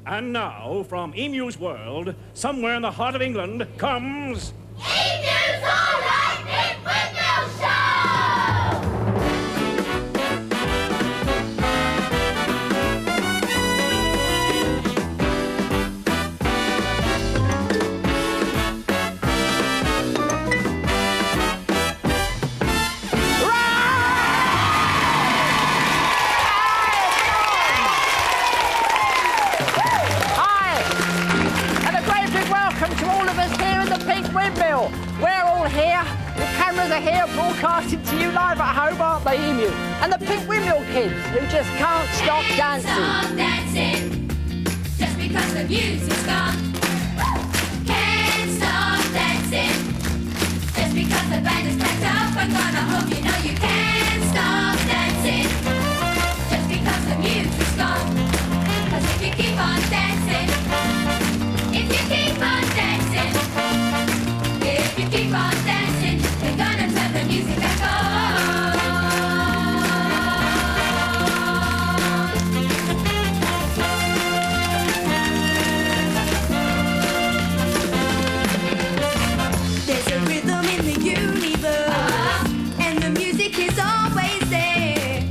And now, from Emu's world, somewhere in the heart of England, comes... Emu's All Right Pink Windmill Show! Windmill. We're all here, the cameras are here broadcasting to you live at home, aren't they, Emu? And the Pink Windmill kids who just can't stop dancing. Stop dancing, just because the music's gone. Can't stop dancing, just because the band is packed up. I'm gonna hope you know you can't stop dancing, just because the music's gone. 'Cause if you keep on dancing, if you keep on dancing, if you keep on dancing, they're gonna turn the music back on. There's a rhythm in the universe, and the music is always there.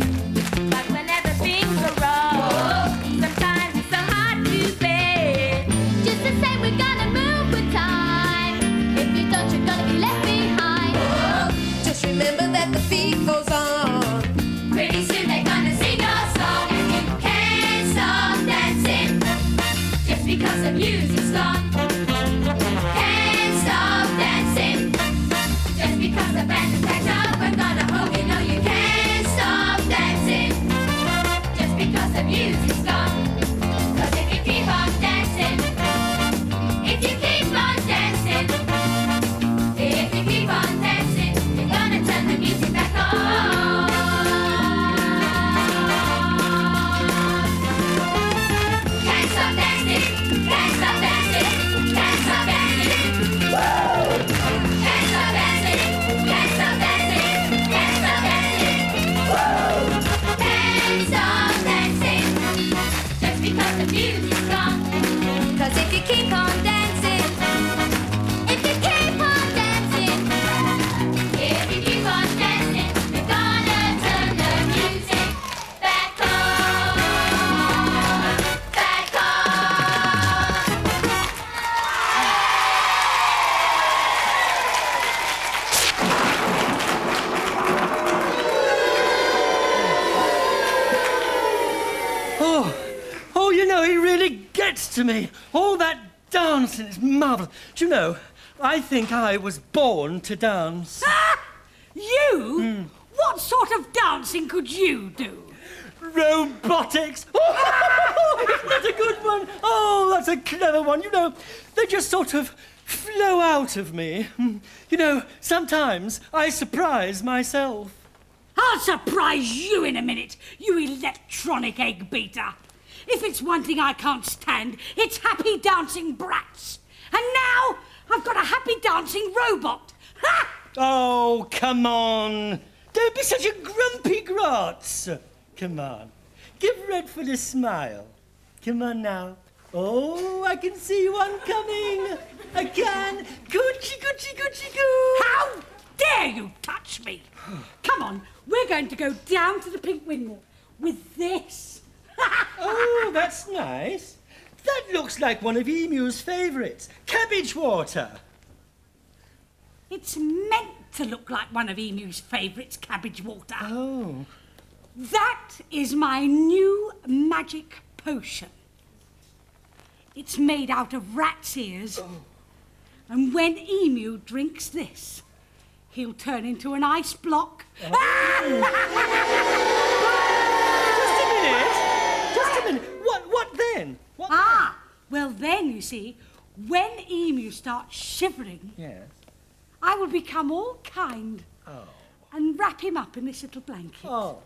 But whenever things are wrong, sometimes it's so hard to bear. Just to say we're gonna move with time. If you don't, you're gonna be left behind. Just remember that the beat goes on. Pretty soon they're gonna sing a song, and you can't stop dancing just because the music's gone. Can't stop dancing just because the band is packed up. I'm gonna hope you know you can't stop dancing just because the music's gone. 'Cause if you keep on dancing, if you keep on dancing, if you keep on dancing, you're gonna turn the music back on. Can't stop dancing, can't stop dancing, can't stop dancing. Woo! Can't stop dancing, can't stop dancing, can't stop dancing. Woo! Can't stop dancing just because the music's gone. 'Cause if you keep on dancing, if you keep on dancing, if you keep on dancing, you're gonna turn the music back on, back on. Oh, you know, it really gets to me. All that dancing is marvellous. Do you know, I think I was born to dance. You? What sort of dancing could you do? Robotics! Oh, isn't that a good one? Oh, that's a clever one. You know, they just sort of flow out of me. You know, sometimes I surprise myself. I'll surprise you in a minute, you electronic egg beater. If it's one thing I can't stand, it's happy dancing brats. And now I've got a happy dancing robot. Ha! Oh, come on. Don't be such a grumpy grots. Come on. Give Redford a smile. Come on now. Oh, I can see one coming. I can. Goochie, goochie, goochie, goo. How dare you touch me? Come on, we're going to go down to the Pink Windmill with this. Oh, that's nice. That looks like one of Emu's favourites. Cabbage water. It's meant to look like one of Emu's favourites, cabbage water. Oh. That is my new magic potion. It's made out of rat's ears. Oh. And when Emu drinks this, he'll turn into an ice block. Just a minute. What then? What Ah, well then, you see, when Emu starts shivering, then? Yes. I will become all kind Oh. and wrap him up in this little blanket. Oh.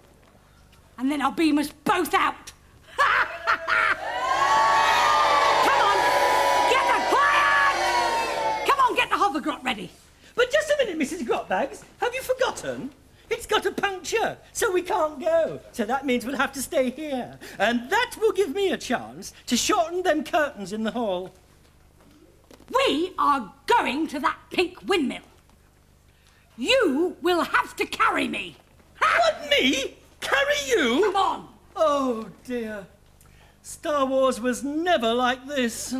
And then I'll beam us both out. Come on, get the quiet! Come on, get the hovergrot ready. But just a minute, Mrs. Grotbags. Have you forgotten? It's got a punk puncture, so we can't go. So that means we'll have to stay here. And that will give me a chance to shorten them curtains in the hall. We are going to that Pink Windmill. You will have to carry me. What, me? Carry you? Come on. Oh, dear. Star Wars was never like this.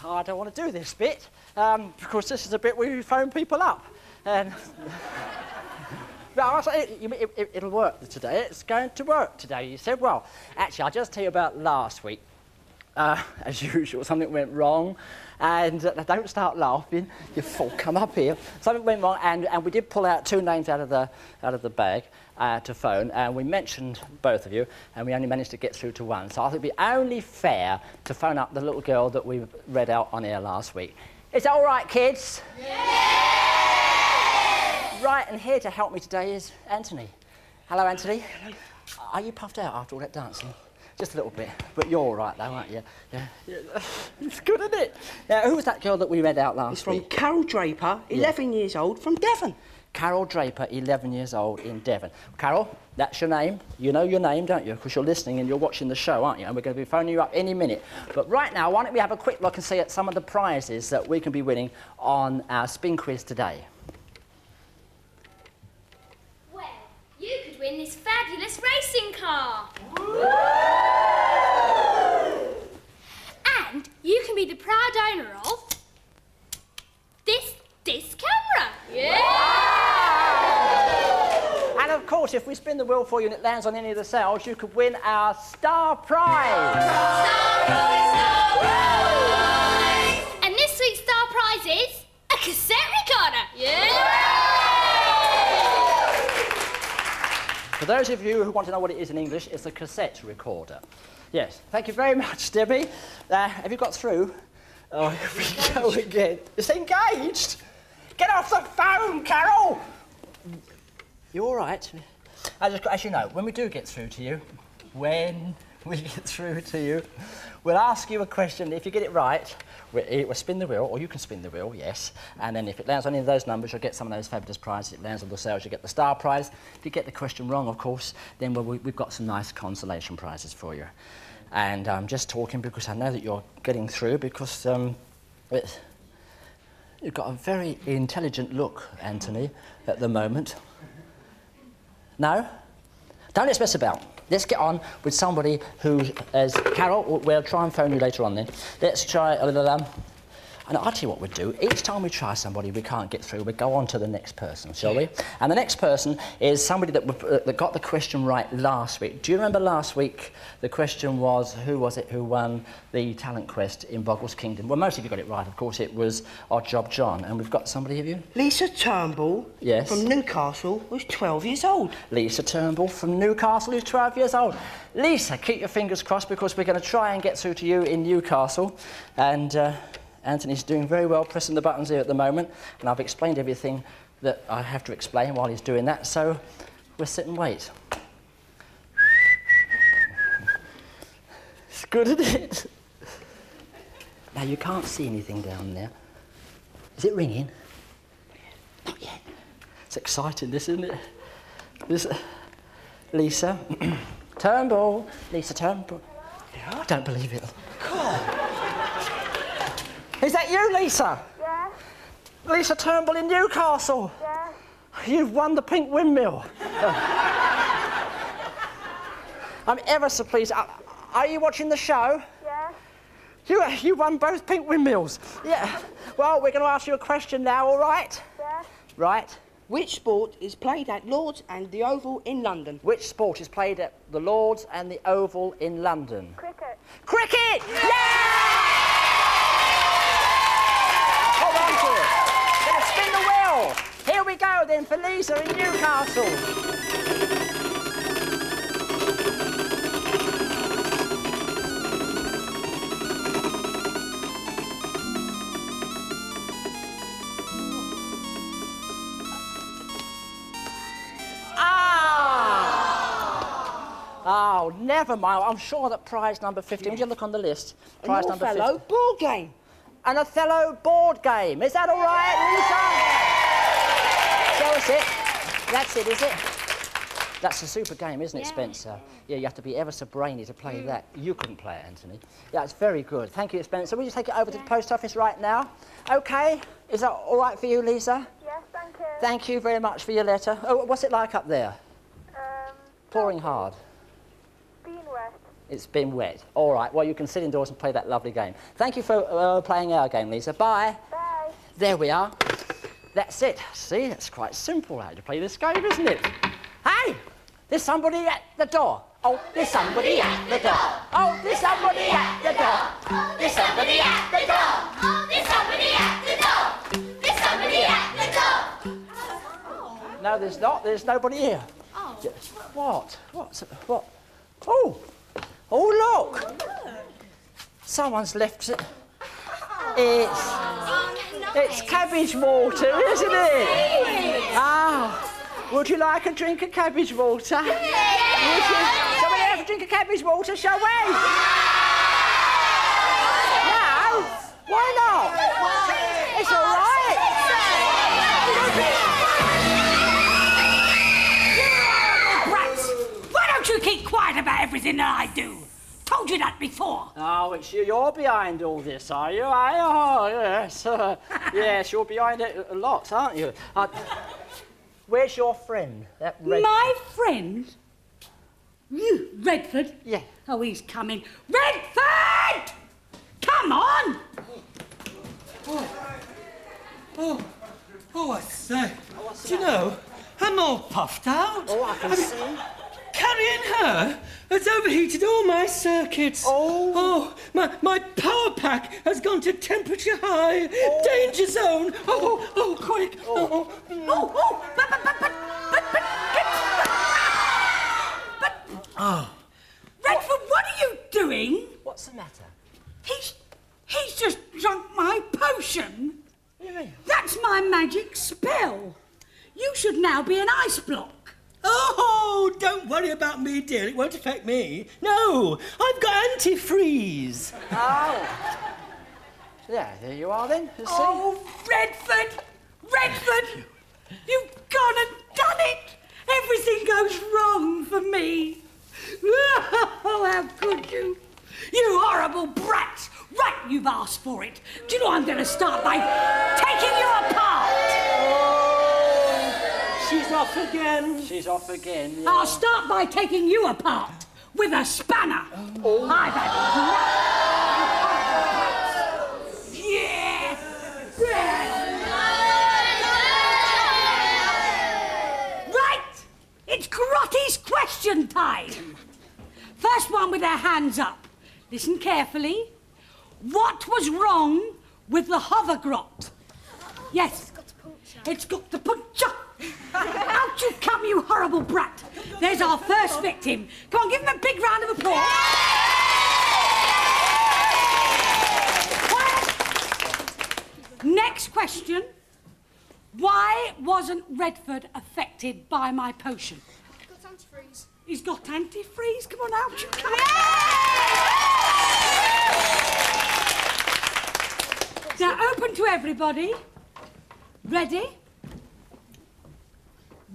I don't want to do this bit, because this is a bit where you phone people up. And well, it'll work today. It's going to work today. You said, well, actually, I'll just tell you about last week. As usual, something went wrong, and don't start laughing. You fool, come up here. Something went wrong, and we did pull out 2 names out of the bag to phone, and we mentioned both of you, and we only managed to get through to one. So I think it'd be only fair to phone up the little girl that we read out on air last week. Is that all right, kids? Yeah! Right, and here to help me today is Anthony. Hello, Anthony. Hello. Are you puffed out after all that dancing? Just a little bit, but you're all right though, aren't you? Yeah. It's good, isn't it? Now, who was that girl that we read out last week? It's from Carol Draper, 11 years old, from Devon. Carol Draper, 11 years old, in Devon. Carol, that's your name. You know your name, don't you? Because you're listening and you're watching the show, aren't you? And we're going to be phoning you up any minute. But right now, why don't we have a quick look and see at some of the prizes that we can be winning on our spin quiz today. Well, you could win this fabulous racing car. And you can be the proud owner of this camera. Yeah! And of course, if we spin the wheel for you and it lands on any of the cells, you could win our star prize. Star prize, star prize! And this week's star prize is a cassette recorder. Yeah! For those of you who want to know what it is in English, it's a cassette recorder. Yes, thank you very much, Debbie. Have you got through? Oh, here we go again. It's engaged. Get off the phone, Carol! You all right? As you know, when we do get through to you, we'll ask you a question. If you get it right, we'll spin the wheel, or you can spin the wheel, yes. And then if it lands on any of those numbers, you'll get some of those fabulous prizes. If it lands on the cells, you get the star prize. If you get the question wrong, of course, then we've got some nice consolation prizes for you. And I'm just talking because I know that you're getting through, because you've got a very intelligent look, Anthony, at the moment. No? Don't let's mess about. Let's get on with somebody who is... Carol, we'll try and phone you later on then. Let's try a little... And I'll tell you what we'll do. Each time we try somebody we can't get through, we go on to the next person, shall we? And the next person is somebody that got the question right last week. Do you remember last week the question was, who was it who won the talent quest in Boggle's Kingdom? Well, most of you got it right. Of course, it was Odd Job John. And we've got somebody, have you? Lisa Turnbull, yes, from Newcastle, who's 12 years old. Lisa Turnbull from Newcastle, who's 12 years old. Lisa, keep your fingers crossed, because we're going to try and get through to you in Newcastle. And... Anthony's doing very well pressing the buttons here at the moment, and I've explained everything that I have to explain while he's doing that, so we'll sit and wait. It's good, isn't it? Now, you can't see anything down there. Is it ringing? Not yet. It's exciting, this, isn't it? This, Lisa Turnbull. Lisa Turnbull. Yeah. I don't believe it. God. Is that you, Lisa? Yeah. Lisa Turnbull in Newcastle? Yeah. You've won the Pink Windmill. I'm ever so pleased. Are you watching the show? Yeah. You won both Pink Windmills. Yeah. Well, we're going to ask you a question now, all right? Yeah. Right. Which sport is played at Lord's and the Oval in London? Which sport is played at the Lord's and the Oval in London? Cricket. Cricket! Yeah! Hold on to it. Gonna spin the wheel. Here we go then for Lisa in Newcastle. Oh, never mind. I'm sure that prize number 15. Would you look on the list? Prize number 15. Othello ball game. An Othello board game. Is that all right, Lisa? Show us it. That's it, is it? That's a super game, isn't it, Spencer? Yeah, you have to be ever so brainy to play that. You couldn't play it, Anthony. Yeah, it's very good. Thank you, Spencer. Will you take it over to the post office right now? OK. Is that all right for you, Lisa? Yes, thank you. Thank you very much for your letter. Oh, what's it like up there? Pouring hard. Being wet. It's been wet. All right, well, you can sit indoors and play that lovely game. Thank you for playing our game, Lisa. Bye. Bye. There we are. That's it. See, it's quite simple how to play this game, isn't it? Hey, there's somebody at the door. Oh, there's somebody at the door. Oh, there's somebody at the door. There's somebody at the door. Oh, there's somebody at the door. There's somebody at the door. No, there's not. There's nobody here. Oh. What? What? Oh! Oh, look! Someone's left it. It's cabbage water, isn't it? Ah, would you like a drink of cabbage water? Would you? Shall we have a drink of cabbage water, shall we? No? Why not? It's all right. You keep quiet about everything that I do. Told you that before. Oh, it's you. You're behind all this, are you? Oh, yes. Yes, you're behind it a lot, aren't you? Where's your friend? That My friend? You, Redford? Yeah. Oh, he's coming. Redford! Come on! Oh, I say. Do you know, I'm all puffed out. Oh, I can see. Carrying her has overheated all my circuits. Oh, my power pack has gone to temperature high, danger zone. Oh, quick. Redford, what are you doing? What's the matter? He's just drunk my potion. What do you mean? That's my magic spell. You should now be an ice block. Oh, don't worry about me, dear. It won't affect me. No, I've got antifreeze. Oh. Yeah, there you are then. You see? Oh, Redford! Redford! You've gone and done it! Everything goes wrong for me. Oh, how could you? You horrible brats! Right, you've asked for it. Do you know I'm going to start by taking you apart? She's off again. She's off again. Yeah. I'll start by taking you apart with a spanner. Oh. I've had yeah. Right, it's Grotty's question time. First one with their hands up. Listen carefully. What was wrong with the hover grot? Yes. It's got the puncture. Out you come, you horrible brat. There's our first victim. Come on, give him a big round of applause. Quiet. Next question. Why wasn't Redford affected by my potion? I've got antifreeze. He's got antifreeze. Come on, out you come. Now, open to everybody. Ready?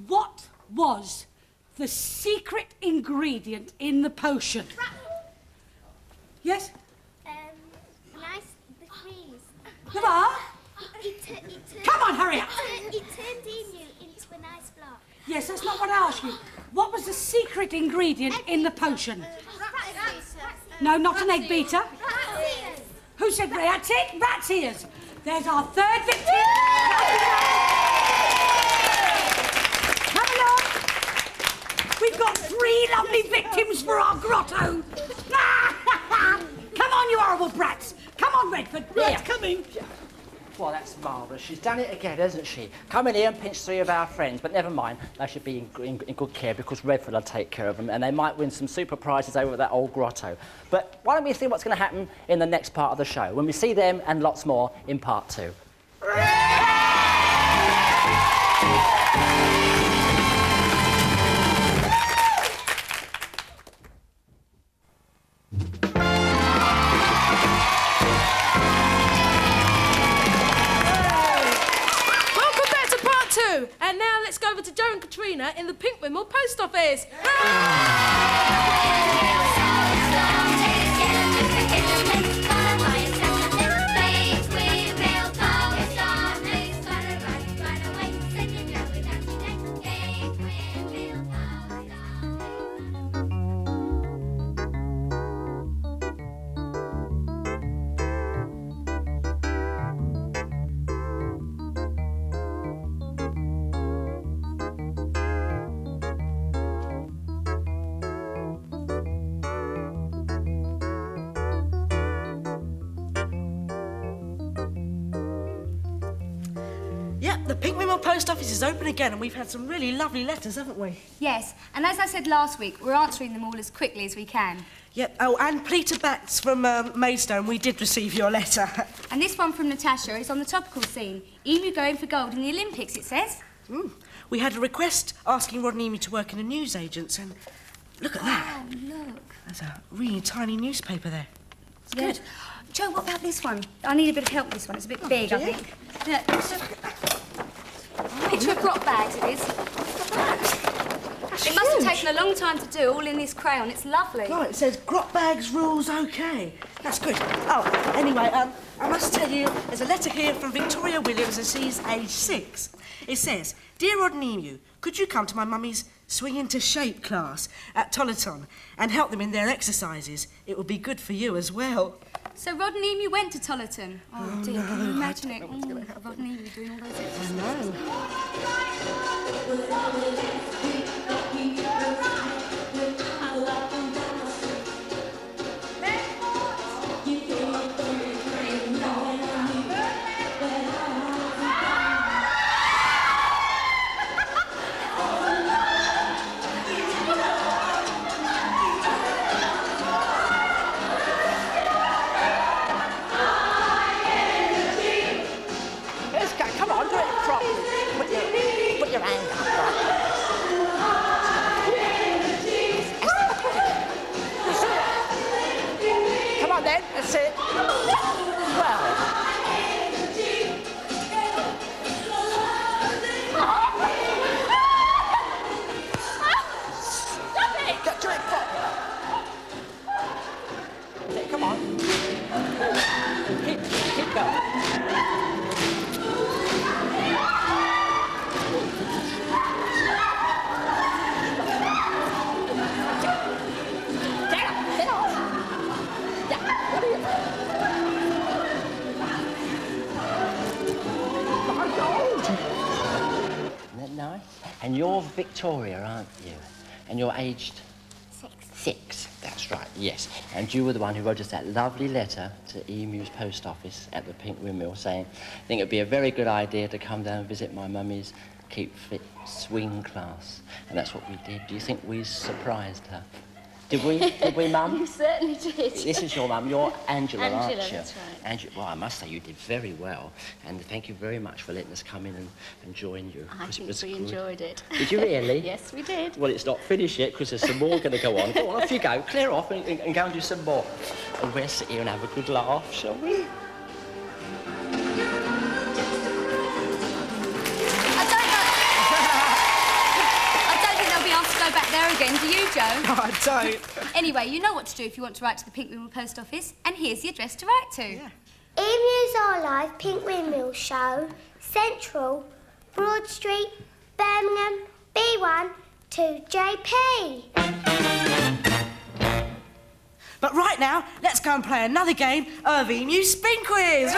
What was the secret ingredient in the potion? Yes? The freeze. Come on. Come on, hurry up. It turned Emu into an ice block. Yes, that's not what I asked you. What was the secret ingredient in the potion? No, not an egg beater. Who said that's it? Rat's ears. There's our third victim. Come along. We've got 3 lovely victims for our grotto. Come on, you horrible brats. Come on, Redford. Right, coming. Well, that's marvellous. She's done it again, hasn't she? Come in here and pinch 3 of our friends, but never mind. They should be in good care because Redford will take care of them and they might win some super prizes over at that old grotto. But why don't we see what's going to happen in the next part of the show when we see them and lots more in part 2. Katrina in the Pink Windmill post office. Yep, the Pink Windmill post office is open again, and we've had some really lovely letters, haven't we? Yes, and as I said last week, we're answering them all as quickly as we can. Yep. Oh, and Peter Batts from Maidstone, we did receive your letter. And this one from Natasha is on the topical scene. Emu going for gold in the Olympics, it says. We had a request asking Rod and Emu to work in a newsagent's, and look at that. Oh, look. There's a really tiny newspaper there. It's Yeah. good. Joe, what about this one? I need a bit of help with this one. It's a bit big, I dear. think. Look, it's a picture of Grotbags, it is. It must have taken a long time to do, all in this crayon. It's lovely. Right, it says Grotbags rules OK. That's good. Oh, anyway, I must tell you, there's a letter here from Victoria Williams, and she's aged 6. It says, Dear Rod and Emu, could you come to my mummy's Swing Into Shape class at Tolleton and help them in their exercises? It would be good for you as well. So Rod and Emu went to Tolleton. Oh, dear, can you imagine it? Rod and Emu doing all those exercises. I know. Come on, do it properly. Put your hand up, right? Come on then, that's it. Well. Stop it! Do it properly. Okay, come on. Keep going. Nice. And you're Victoria, aren't you? And you're aged? 6. 6, that's right, yes. And you were the one who wrote us that lovely letter to Emu's post office at the Pink Windmill saying, I think it'd be a very good idea to come down and visit my mummy's Keep Fit swing class. And that's what we did. Do you think we surprised her? Did we? Did we, Mum? You certainly did. This is your mum. You're Angela, aren't you? That's right. Angela, well, I must say you did very well. And thank you very much for letting us come in and join you. I 'cause think it was we good. enjoyed it. Did you really? Yes, we did. Well, it's not finished yet because there's some more going to go on. Go on, off you go. Clear off and go and do some more. And we'll sit here and have a good laugh, shall we? Go back there again, do you, Joe? No, I don't. Anyway, you know what to do if you want to write to the Pink Windmill post office, and here's the address to write to. Yeah. Emus Are Live Pink Windmill Show, Central, Broad Street, Birmingham, B1 to JP. But right now, let's go and play another game of Emu Spin Quiz.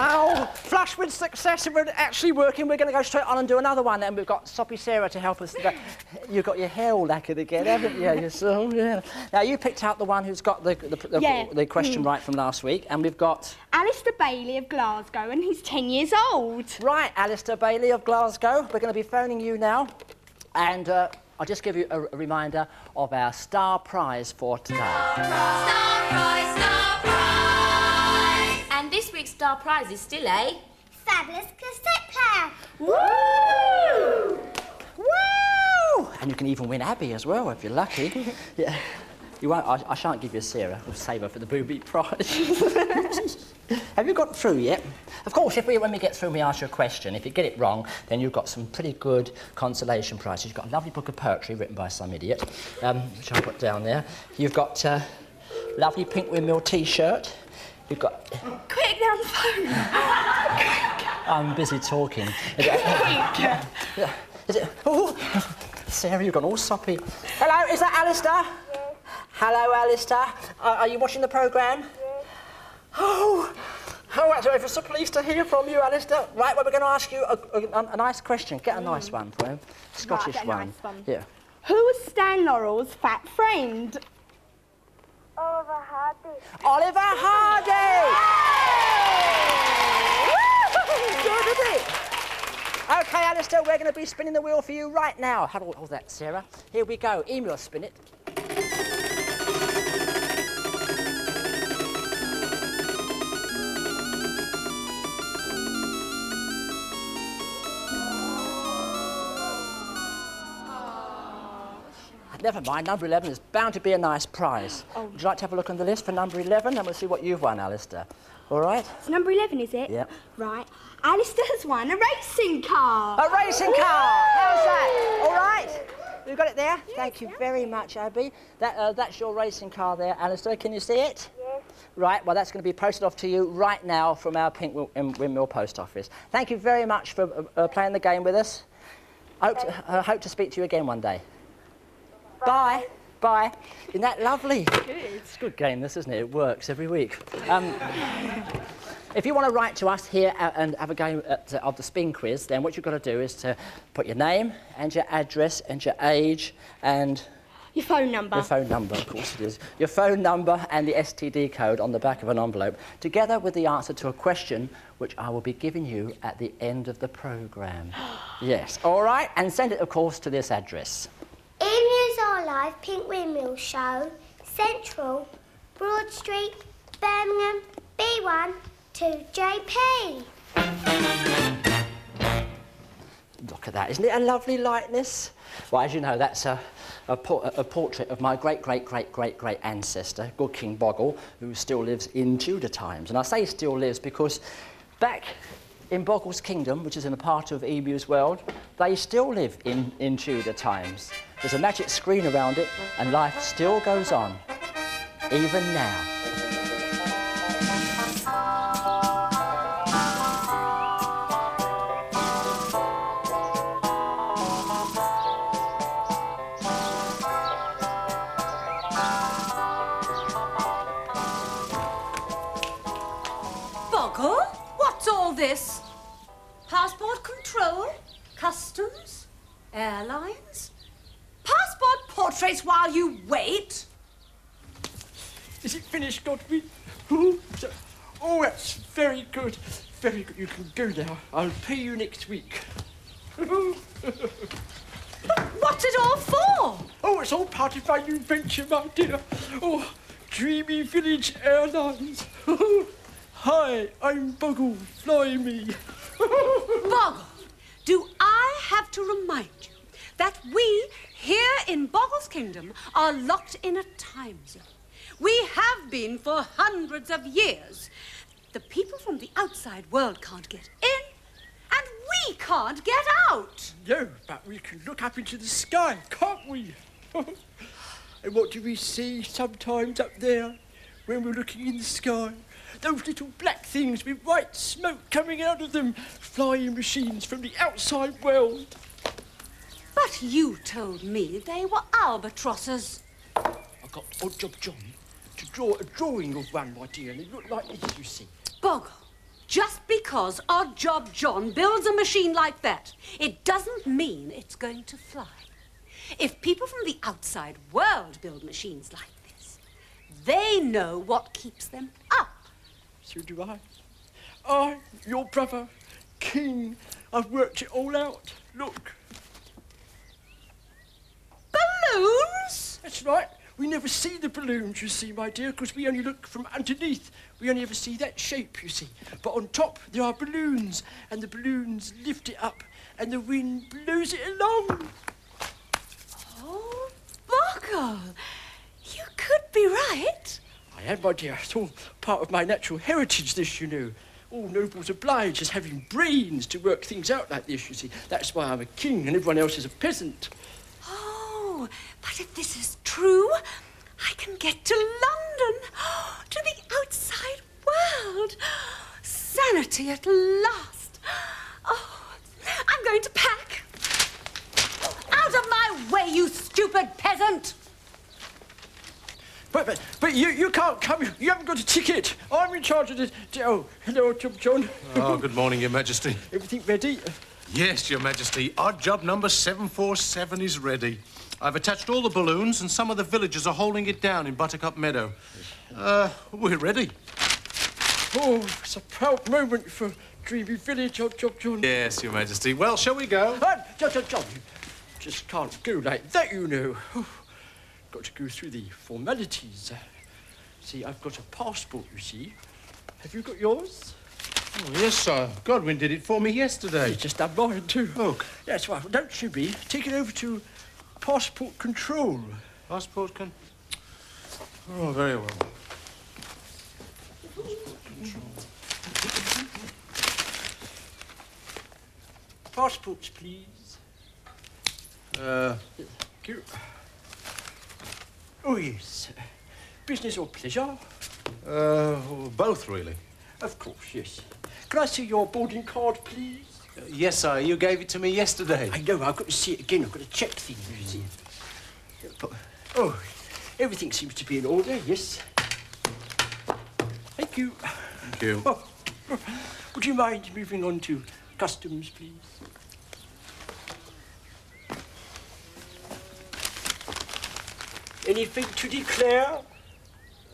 Oh, flush with success and we're actually working. We're going to go straight on and do another one. And we've got Soppy Sarah to help us today. You've got your hair all lacquered again, haven't you? Yeah. Now, you picked out the one who's got the question right from last week. And we've got... Alistair Bailey of Glasgow, and he's 10 years old. Right, Alistair Bailey of Glasgow. We're going to be phoning you now. And I'll just give you a reminder of our star prize for today. Star prize, star prize! And this week's star prize is still a... Fabulous cassette player. Woo! Woo! And you can even win Abby as well, if you're lucky. Yeah. You won't, I shan't give you a Sarah. We'll save her for the booby prize. Have you got through yet? Of course, when we get through, we ask you a question. If you get it wrong, then you've got some pretty good consolation prizes. You've got a lovely book of poetry written by some idiot, which I'll put down there. You've got a lovely Pink Windmill T-shirt. You've got... Quick, they're on the phone. I'm busy talking. Is it... Oh, Sarah, you've gone all soppy. Hello, is that Alistair? Yes. Hello, Alistair. Are you watching the programme? Yes. Oh, I'm so pleased to hear from you, Alistair. Right, well, we're going to ask you a nice question. Get a nice one for him. Scottish right, one. Nice one. Yeah. Who was Stan Laurel's fat friend? Oliver Hardy. Oliver Hardy! Good, isn't it? OK, Alistair, we're going to be spinning the wheel for you right now. Have all that, Sarah. Here we go. Emu will spin it. Never mind, number 11 is bound to be a nice prize. Oh. Would you like to have a look on the list for number 11? And we'll see what you've won, Alistair. All right? It's number 11, is it? Yeah. Right. Alistair has won a racing car. A racing car! How's that? All right? You got it there? Yes, Thank you very much, Abby. That's your racing car there, Alistair. Can you see it? Yes. Right, well, that's going to be posted off to you right now from our Pink Windmill post office. Thank you very much for playing the game with us. Hope to speak to you again one day. Bye. Bye. Isn't that lovely? Good. It's a good game, this, isn't it? It works every week. If you want to write to us here and have a game of the spin quiz, then what you've got to do is to put your name and your address and your age and... Your phone number. Your phone number, of course it is. Your phone number and the STD code on the back of an envelope, together with the answer to a question which I will be giving you at the end of the programme. Yes. All right? And send it, of course, to this address. Emus Are Live Pink Windmill Show, Central, Broad Street, Birmingham, B1 to JP. Look at that, isn't it a lovely likeness? Well, as you know, that's a portrait of my great ancestor, good King Boggle, who still lives in Tudor times. And I say still lives because back in Boggle's kingdom, which is in a part of Emu's world, they still live in Tudor times. There's a magic screen around it, and life still goes on, even now. Boggle, what's all this? Passport control? Customs? Airlines? Passport portraits while you wait? Is it finished, Godfrey? Oh, that's very good. Very good. You can go now. I'll pay you next week. What's it all for? Oh, it's all part of my new venture, my dear. Oh, Dreamy Village Airlines. Hi, I'm Boggle. Fly me. Boggle, do I have to remind you that we here in Boggle's kingdom are locked in a time zone? We have been for hundreds of years. The people from the outside world can't get in, and we can't get out. No, but we can look up into the sky, can't we? And what do we see sometimes up there when we're looking in the sky? Those little black things with white smoke coming out of them. Flying machines from the outside world. But you told me they were albatrosses. I got Odd Job John to draw a drawing of one, my dear, and it looked like this, you see. Boggle, just because Odd Job John builds a machine like that, it doesn't mean it's going to fly. If people from the outside world build machines like this, they know what keeps them up. So do I. I, your brother, King, I've worked it all out. Look. Balloons? That's right. We never see the balloons, you see, my dear, because we only look from underneath. We only ever see that shape, you see. But on top, there are balloons, and the balloons lift it up, and the wind blows it along. Oh, Boggle, you could be right. I am, my dear. It's all part of my natural heritage, this, you know. All nobles oblige as having brains to work things out like this, you see. That's why I'm a king and everyone else is a peasant. Oh, but if this is true, I can get to London, to the outside world. Sanity at last. Oh, I'm going to pack. Out of my way, you stupid peasant! But you can't come. You haven't got a ticket. I'm in charge of this. Oh, hello, John. Oh, good morning, Your Majesty. Everything ready? Yes, Your Majesty. Odd job number 747 is ready. I've attached all the balloons and some of the villagers are holding it down in Buttercup Meadow. We're ready. Oh, it's a proud moment for Dreamy Village, Odd Job John. Yes, Your Majesty. Well, shall we go? John, you just can't go like that, you know. Got to go through the formalities. See, I've got a passport, you see. Have you got yours? Oh, yes, sir. Godwin did it for me yesterday. He's just done mine, too. Oh, that's right. Well, don't you be. Take it over to passport control. Passport con... Oh, very well. Passports, please. Oh, yes. Business or pleasure? Both, really. Of course, yes. Can I see your boarding card, please? Yes, sir. You gave it to me yesterday. I know. I've got to see it again. I've got to check things, you see. Oh, everything seems to be in order, yes. Thank you. Thank you. Oh, would you mind moving on to customs, please? Anything to declare?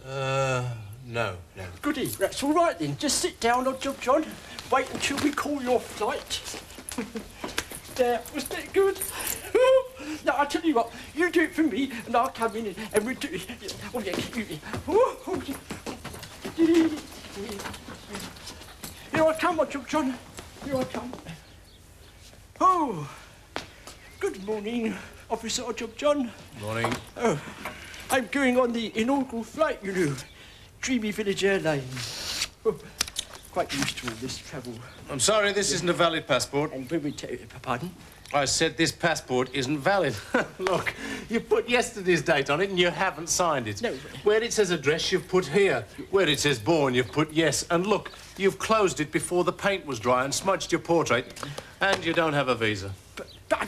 No. Goody, that's all right then. Just sit down, Odd Job John. Wait until we call your flight. There, wasn't it good? Now, I'll tell you what, you do it for me, and I'll come in and we'll do it. Oh, yeah. Here I come, Odd Job John. Here I come. Oh, good morning, Officer Odd Job John. Morning. Oh, I'm going on the inaugural flight, you know. Dreamy Village Airlines. Oh, quite used to all this travel. I'm sorry, this isn't a valid passport. And when we pardon? I said this passport isn't valid. Look, you put yesterday's date on it and you haven't signed it. No. Where it says address, you've put here. Where it says born, you've put yes. And look, you've closed it before the paint was dry and smudged your portrait. And you don't have a visa. I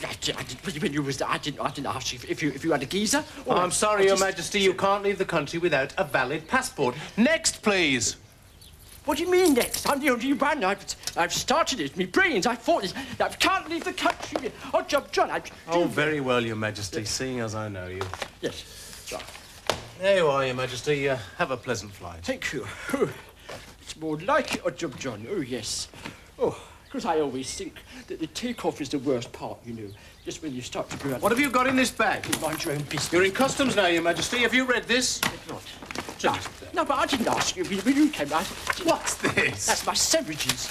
didn't ask you if you had a geezer. I'm sorry, Your Majesty, you can't leave the country without a valid passport. Next, please. What do you mean next? I'm the only one. I've started it. Me brains. I thought this. I can't leave the country. Oh, John, Oh, very well, Your Majesty, seeing as I know you. Yes. Right. There you are, Your Majesty. Have a pleasant flight. Thank you. Oh, it's more like it, John. Oh, yes. Oh, because I always think that the takeoff is the worst part, you know. Just when you start to go out. What have you got in this bag? Mind your own business. You're in customs now, Your Majesty. Have you read this? What? No, but I didn't ask you. When you came, What's this? That's my sandwiches.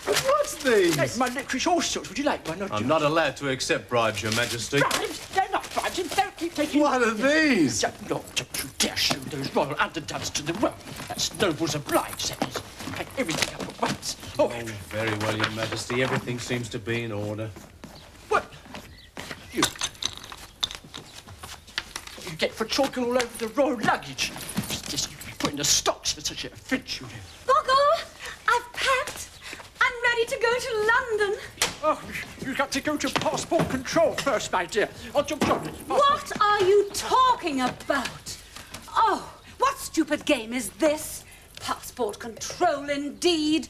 What's these? That's my licorice all sorts. Would you like one? I'm not allowed to accept bribes, Your Majesty. Bribes? They're not bribes. Don't keep taking... What are these? Don't you dare show those royal underdogs to the world. That's nobles obliged, that is. Pack everything up at once. Oh, very well, Your Majesty. Everything seems to be in order. What? You get for chalking all over the royal luggage. Just you put in the stocks for such a offence, you know. Boggle, I've packed. I'm ready to go to London. Oh, you've got to go to passport control first, my dear. What are you talking about? Oh, what stupid game is this? Passport control, indeed.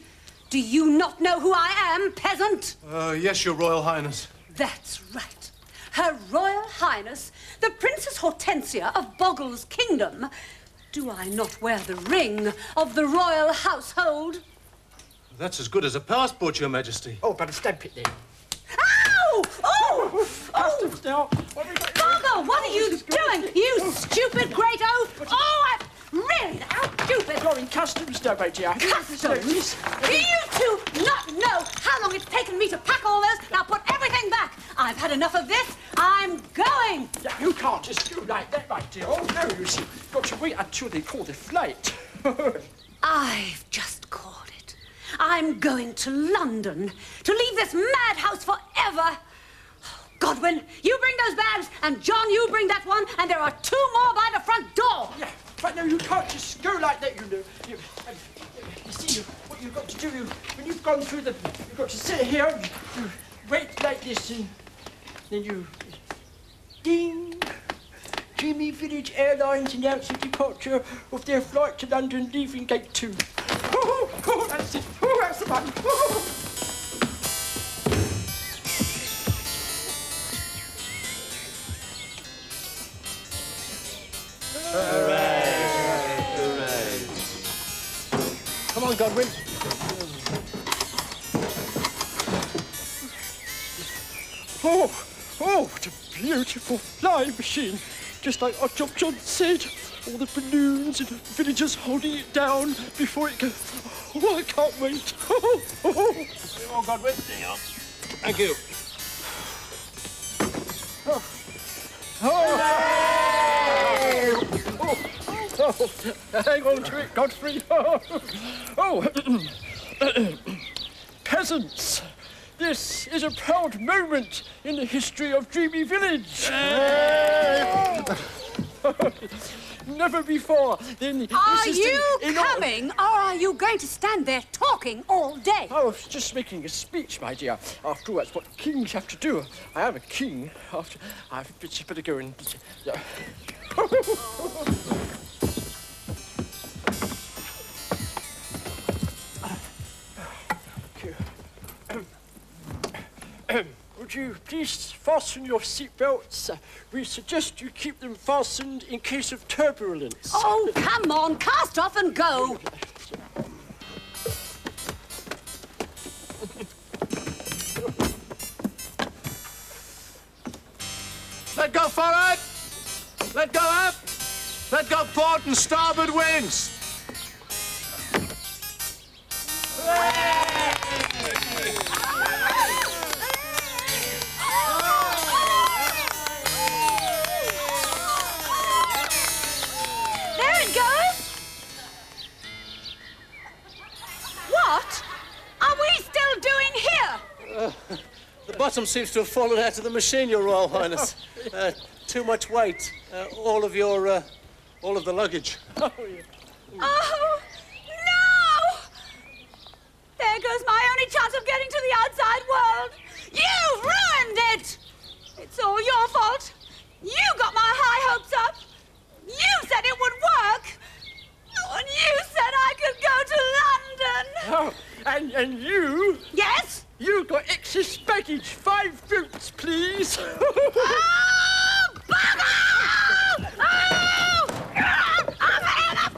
Do you not know who I am, peasant? Yes, Your Royal Highness. That's right. Her Royal Highness, the Princess Hortensia of Boggle's kingdom. Do I not wear the ring of the royal household? That's as good as a passport, Your Majesty. Oh, better stamp it then. Ow! Oh! Customs now. Boggle, what are you doing, you stupid great oaf? Oh, really, how stupid. You're in customs now, my dear. Customs? Do you two not know how long it's taken me to pack all this? Now put everything back. I've had enough of this. I'm going. You can't just do like that, my dear. Oh, no, you see, you've got to wait until they call the flight. I've just called it. I'm going to London to leave this madhouse forever. Godwin, you bring those bags, and John, you bring that one, and there are 2 more by the front door. Yeah, but no, you can't just go like that, you know. You see, what you've got to do, when you've gone through you've got to sit here, you wait like this, and then you... Ding! Dreamy Village Airlines announce the departure of their flight to London, leaving gate 2. Oh, that's it. Oh, that's the button. Oh. Come on, Godwin. Oh, what a beautiful flying machine. Just like our Job John said, all the balloons and villagers holding it down before it goes. Oh, I can't wait. Come on, Godwin. Hang on. Thank you. Hang on to it, Godfrey. Peasants, this is a proud moment in the history of Dreamy Village. Never before. Are you coming, or are you going to stand there talking all day? I was just making a speech, my dear. After all, that's what kings have to do. I am a king. I've just better go and... Would you please fasten your seatbelts? We suggest you keep them fastened in case of turbulence. Oh, come on, cast off and go. Let go forward! Let go up! Let go port and starboard wings! The bottom seems to have fallen out of the machine, Your Royal Highness. Too much weight. All of the luggage. Oh, no! There goes my only chance of getting to the outside world. You ruined it! It's all your fault. You got my high hopes up. You said it would work. And you said I could go to London. Oh, and you? Yes? You got excess baggage. 5 boots, please. Oh, Boggle! Oh! I'm head up!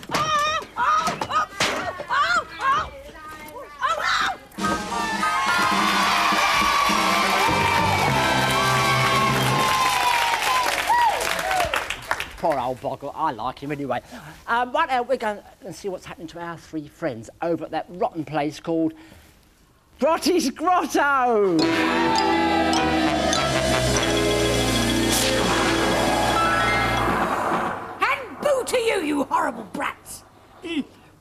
Poor old Boggle, I like him anyway. Right now, we're going to see what's happening to our 3 friends over at that rotten place called Grotty's Grotto! And boo to you, you horrible brats!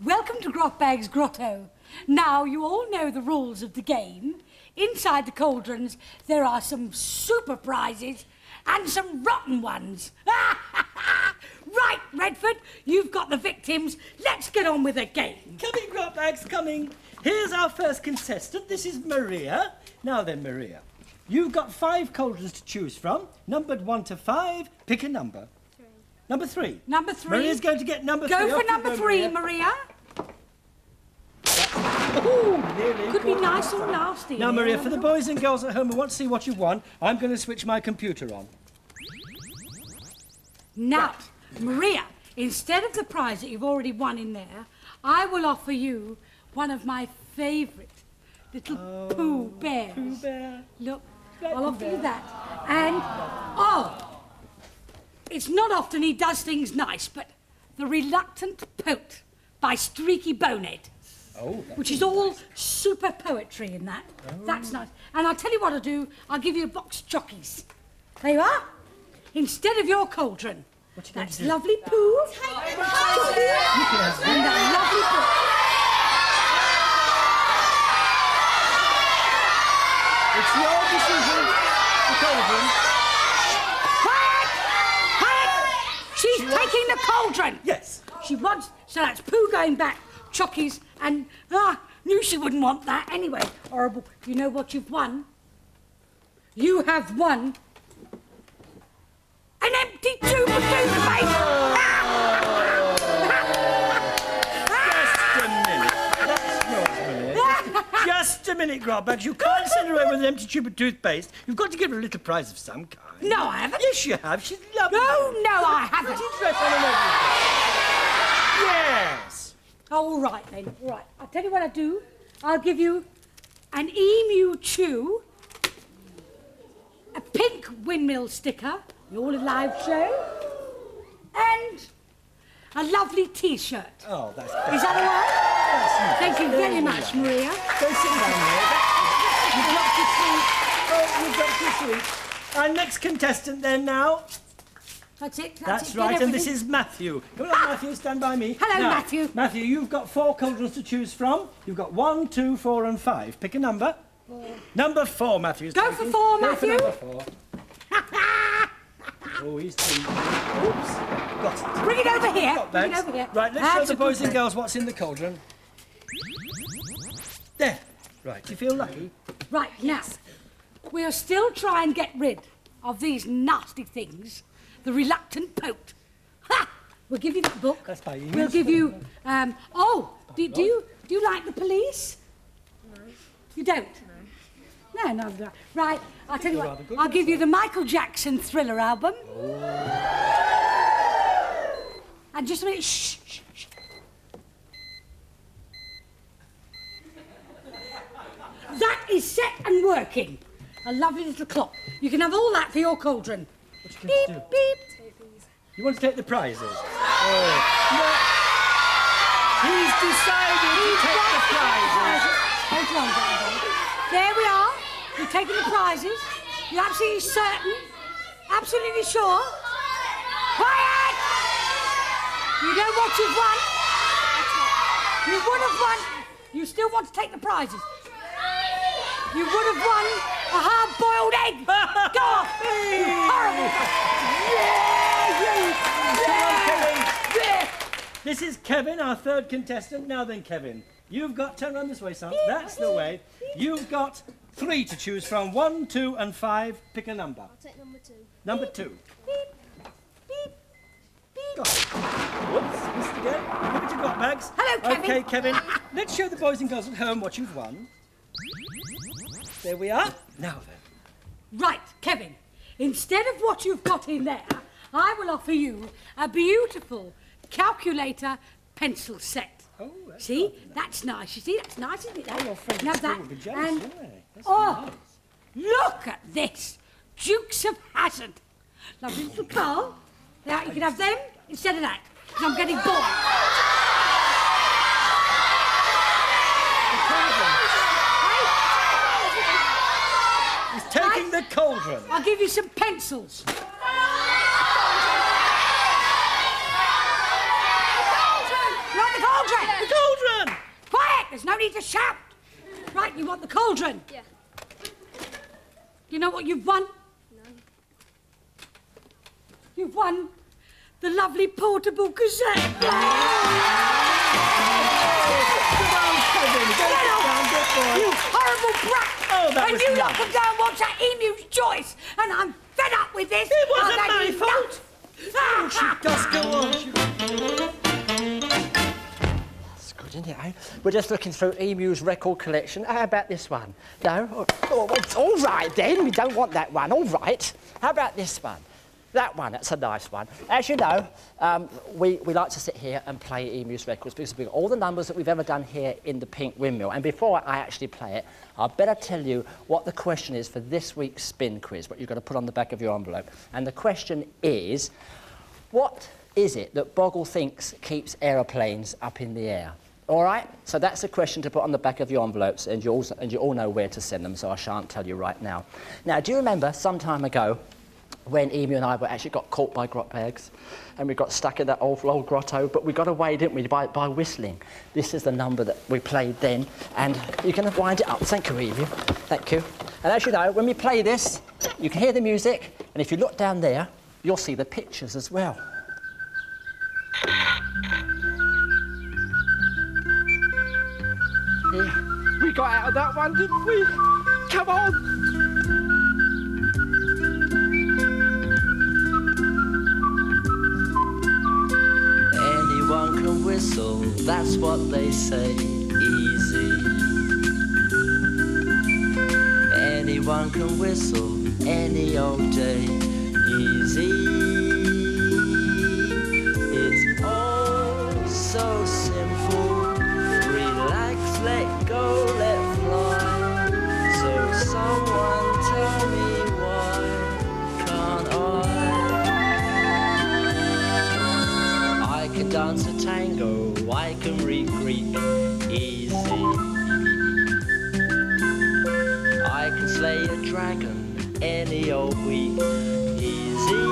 Welcome to Grotbags Grotto. Now, you all know the rules of the game. Inside the cauldrons, there are some super prizes and some rotten ones. Right, Redford, you've got the victims. Let's get on with the game. Coming, Grotbags, coming. Here's our first contestant. This is Maria. Now then, Maria, you've got 5 cauldrons to choose from, numbered 1 to 5. Pick a number. 3. Number 3. Number 3. Maria's going to get number 3. Go for number 3, Maria. Ooh, nearly. Could be nice or nasty. Now, Maria, for the boys and girls at home who want to see what you won, I'm going to switch my computer on. Now, Maria, instead of the prize that you've already won in there, I will offer you one of my favourite little Pooh Bears. Pooh Bear. Look, I'll offer you that. And, it's not often he does things nice, but The Reluctant Poet by Streaky Bonehead. Oh, which is all super poetry in that. Oh. That's nice. And I'll tell you what I'll do. I'll give you a box of chockies. There you are. Instead of your cauldron, That's lovely poo. And that lovely book. It's your decision, the cauldron. Quiet! She's taking the cauldron. Yes. She wants, so that's poo going back, chockies, and, knew she wouldn't want that anyway. Horrible. You know what you've won? You have won an empty tube of toothpaste. Just a minute. That's yours, Millie. Just a minute, Grotbags. You can't send her away with an empty tube of toothpaste. You've got to give her a little prize of some kind. No, I haven't. Yes, you have. She's lovely. No, I haven't. She's dressed on and everything. Yes. Oh, all right then. All right. I'll tell you what I'll do. I'll give you an emu chew, a Pink Windmill sticker, the All Alive show, and a lovely T-shirt. Oh, that's Is that all right? Thank you very much, Maria. Go sit down here. You've got to sleep. Our next contestant then now. That's it. That's right, and this is Matthew. Come on, Matthew, stand by me. Hello, now, Matthew. Matthew, you've got 4 cauldrons to choose from. You've got 1, 2, 4 and 5. Pick a number. 4. Number 4, Matthew. Go for 4, Matthew. Go for number 4. Oh, he's too... Oops. Got it. Bring it over here. Bring it over here. Right, let's show the boys and girls what's in the cauldron. There. Right, you feel lucky? Right, now, we'll still try and get rid of these nasty things. The reluctant pope. Ha! We'll give you that book. That's by you. We'll give you, do you like the police? No. You don't? No. No. Right, I'll tell you what, I'll give you the Michael Jackson Thriller album. Oh. And just a minute, shh. That is set and working. A lovely little clock. You can have all that for your cauldron. What you going to do? Beep. You want to take the prizes? Oh. No. He's decided to take the prizes. Hold on. There we are. You're taking the prizes. You're absolutely certain? Absolutely sure? Quiet! You know what you've won? You would have won. You still want to take the prizes? You would have won a hard-boiled egg. Go off! You horrible! Yeah. This is Kevin, our 3rd contestant. Now then, Kevin, you've got... Turn around this way, son. That's the way. You've got 3 to choose from. 1, 2 and 5. Pick a number. I'll take number 2. Number 2. Whoops, missed again. Give it to Grotbags. Hello, Kevin. OK, Kevin, let's show the boys and girls at home what you've won. There we are. Now then. Right, Kevin, instead of what you've got in there, I will offer you a beautiful calculator pencil set. Oh, see, that's nice. You see, that's nice, isn't it? Oh, your friends Have that. will be jealous, And won't they? That's oh, nice. look at this, Dukes of Hazzard. Lovely little car. Now you can have them instead of that. 'Cause I'm getting bored. He's taking the cauldron. I'll give you some pencils. Right, the cauldron. The cauldron. Quiet! There's no need to shout. Right, you want the cauldron? Yeah. You know what you've won? No. You've won the lovely portable cassette. Come on, Kevin. Get down, good boy. You horrible brat! Oh, that and was you nice. lot can go and watch that Emu's Choice, and I'm fed up with this. It wasn't I'll my have you fault. nuts. She does go on. That's good, isn't it, eh? We're just looking through Emu's record collection. How about this one? No? Oh, it's all right, then. We don't want that one. All right. How about this one? That one, that's a nice one. As you know, we like to sit here and play Emu's records because we've got all the numbers that we've ever done here in the Pink Windmill. And before I actually play it, I'd better tell you what the question is for this week's spin quiz, what you've got to put on the back of your envelope. And the question is, what is it that Boggle thinks keeps aeroplanes up in the air? All right? So that's a question to put on the back of your envelopes, and you all know where to send them, so I shan't tell you right now. Now, do you remember some time ago, when Emu and I actually got caught by Grotbags and we got stuck in that awful old grotto, but we got away, didn't we, by whistling. This is the number that we played then, and you can wind it up. Thank you, Emu. Thank you. And as you know, when we play this, you can hear the music, and if you look down there, you'll see the pictures as well. Yeah, we got out of that one, didn't we? Come on! Anyone can whistle, that's what they say, easy. Anyone can whistle any old day, easy. It's all so simple, relax, let go, let fly. So someone tell me why can't I can dance a tango, I can read Greek, easy. I can slay a dragon any old week, easy.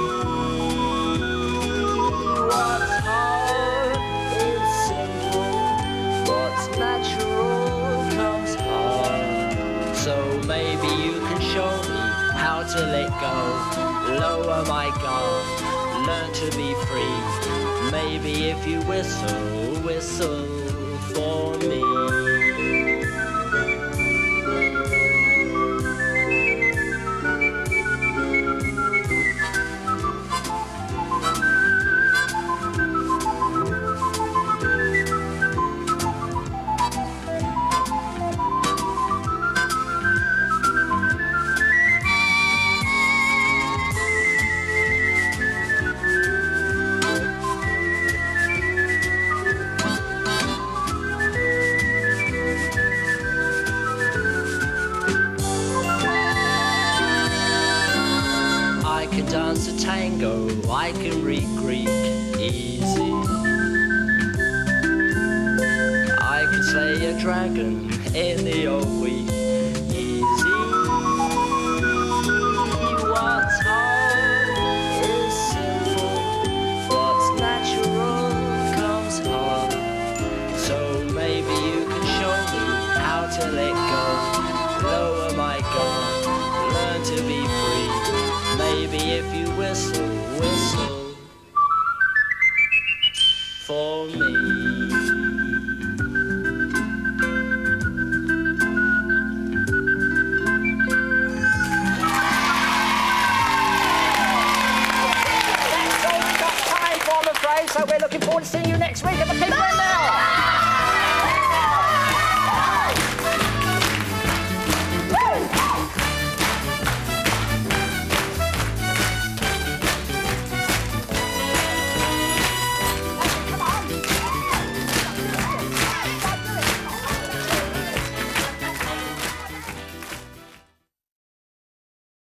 What's hard is simple, what's natural comes hard. So maybe you can show me how to let go, lower my guard, learn to be free. Maybe if you whistle, whistle for me. Dance a tango, I can read Greek, easy. I can slay a dragon in the old week, easy. What's hard is simple, what's natural comes hard. So maybe you can show me how to let go, lower my guard, learn to be free. Maybe if you whistle, whistle for me. That's all we've got time for, I'm afraid, so we're looking forward to seeing you next week at the Pink Windmill.